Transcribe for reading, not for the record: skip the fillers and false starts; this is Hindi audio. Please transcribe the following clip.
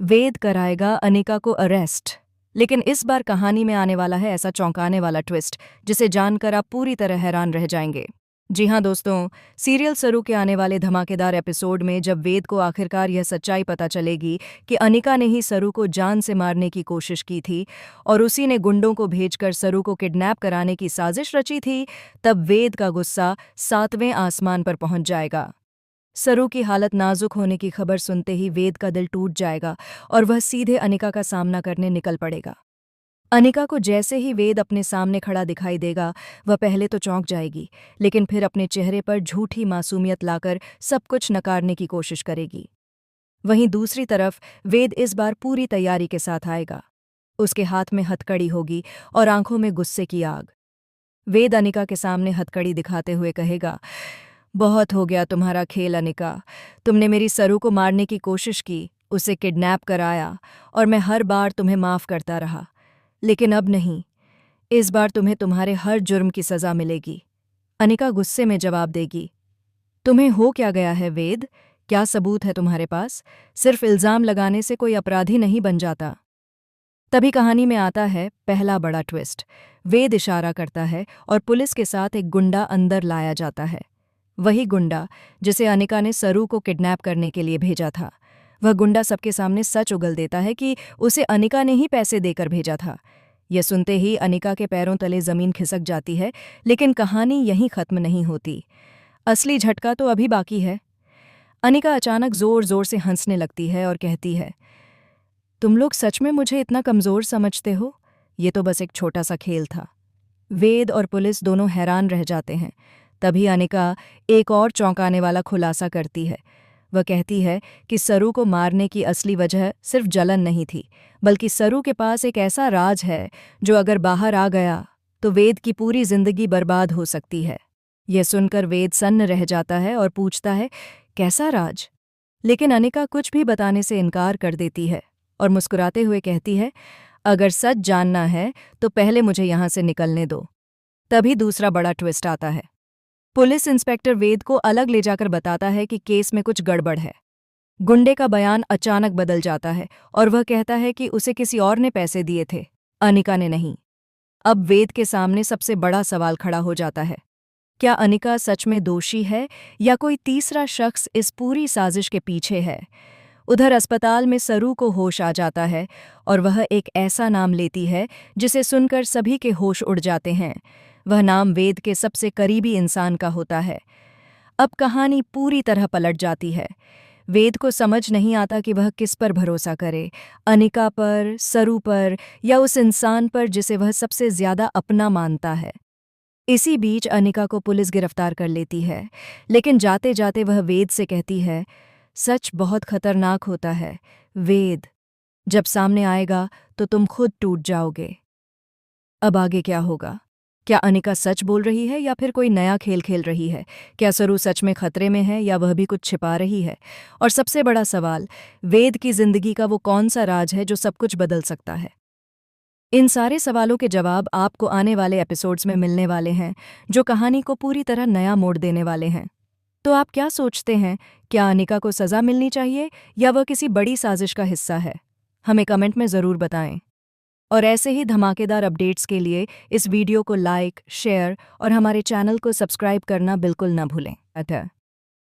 वेद कराएगा अनिका को अरेस्ट। लेकिन इस बार कहानी में आने वाला है ऐसा चौंकाने वाला ट्विस्ट जिसे जानकर आप पूरी तरह हैरान रह जाएंगे। जी हाँ दोस्तों, सीरियल सरू के आने वाले धमाकेदार एपिसोड में जब वेद को आखिरकार यह सच्चाई पता चलेगी कि अनिका ने ही सरू को जान से मारने की कोशिश की थी और उसी ने गुंडों को भेजकर सरू को किडनैप कराने की साजिश रची थी, तब वेद का गुस्सा 7वें आसमान पर पहुंच जाएगा। सरू की हालत नाजुक होने की खबर सुनते ही वेद का दिल टूट जाएगा और वह सीधे अनिका का सामना करने निकल पड़ेगा। अनिका को जैसे ही वेद अपने सामने खड़ा दिखाई देगा, वह पहले तो चौंक जाएगी, लेकिन फिर अपने चेहरे पर झूठी मासूमियत लाकर सब कुछ नकारने की कोशिश करेगी। वहीं दूसरी तरफ वेद इस बार पूरी तैयारी के साथ आएगा। उसके हाथ में हथकड़ी होगी और आंखों में गुस्से की आग। वेद अनिका के सामने हथकड़ी दिखाते हुए कहेगा, बहुत हो गया तुम्हारा खेल अनिका। तुमने मेरी सरू को मारने की कोशिश की, उसे किडनैप कराया और मैं हर बार तुम्हें माफ़ करता रहा, लेकिन अब नहीं। इस बार तुम्हें तुम्हारे हर जुर्म की सज़ा मिलेगी। अनिका गुस्से में जवाब देगी, तुम्हें हो क्या गया है वेद? क्या सबूत है तुम्हारे पास? सिर्फ इल्ज़ाम लगाने से कोई अपराधी नहीं बन जाता। तभी कहानी में आता है पहला बड़ा ट्विस्ट। वेद इशारा करता है और पुलिस के साथ एक गुंडा अंदर लाया जाता है। वही गुंडा जिसे अनिका ने सरू को किडनैप करने के लिए भेजा था। वह गुंडा सबके सामने सच उगल देता है कि उसे अनिका ने ही पैसे देकर भेजा था। यह सुनते ही अनिका के पैरों तले जमीन खिसक जाती है, लेकिन कहानी यहीं खत्म नहीं होती। असली झटका तो अभी बाकी है। अनिका अचानक जोर जोर से हंसने लगती है और कहती है, तुम लोग सच में मुझे इतना कमज़ोर समझते हो? ये तो बस एक छोटा सा खेल था। वेद और पुलिस दोनों हैरान रह जाते हैं। तभी अनिका एक और चौंकाने वाला खुलासा करती है। वह कहती है कि सरू को मारने की असली वजह सिर्फ जलन नहीं थी, बल्कि सरू के पास एक ऐसा राज है जो अगर बाहर आ गया तो वेद की पूरी जिंदगी बर्बाद हो सकती है। यह सुनकर वेद सन्न रह जाता है और पूछता है, कैसा राज? लेकिन अनिका कुछ भी बताने से इनकार कर देती है और मुस्कुराते हुए कहती है, अगर सच जानना है तो पहले मुझे यहाँ से निकलने दो। तभी दूसरा बड़ा ट्विस्ट आता है। पुलिस इंस्पेक्टर वेद को अलग ले जाकर बताता है कि केस में कुछ गड़बड़ है। गुंडे का बयान अचानक बदल जाता है और वह कहता है कि उसे किसी और ने पैसे दिए थे, अनिका ने नहीं। अब वेद के सामने सबसे बड़ा सवाल खड़ा हो जाता है, क्या अनिका सच में दोषी है या कोई तीसरा शख्स इस पूरी साजिश के पीछे है? उधर अस्पताल में सरू को होश आ जाता है और वह एक ऐसा नाम लेती है जिसे सुनकर सभी के होश उड़ जाते हैं। वह नाम वेद के सबसे करीबी इंसान का होता है। अब कहानी पूरी तरह पलट जाती है। वेद को समझ नहीं आता कि वह किस पर भरोसा करे, अनिका पर, सरू पर या उस इंसान पर जिसे वह सबसे ज्यादा अपना मानता है। इसी बीच अनिका को पुलिस गिरफ्तार कर लेती है, लेकिन जाते जाते वह वेद से कहती है, सच बहुत खतरनाक होता है वेद, जब सामने आएगा तो तुम खुद टूट जाओगे। अब आगे क्या होगा? क्या अनिका सच बोल रही है या फिर कोई नया खेल खेल रही है? क्या सरू सच में खतरे में है या वह भी कुछ छिपा रही है? और सबसे बड़ा सवाल, वेद की जिंदगी का वो कौन सा राज है जो सब कुछ बदल सकता है? इन सारे सवालों के जवाब आपको आने वाले एपिसोड्स में मिलने वाले हैं, जो कहानी को पूरी तरह नया मोड़ देने वाले हैं। तो आप क्या सोचते हैं, क्या अनिका को सज़ा मिलनी चाहिए या वह किसी बड़ी साजिश का हिस्सा है? हमें कमेंट में ज़रूर बताएं। और ऐसे ही धमाकेदार अपडेट्स के लिए इस वीडियो को लाइक, शेयर और हमारे चैनल को सब्सक्राइब करना बिल्कुल न भूलें।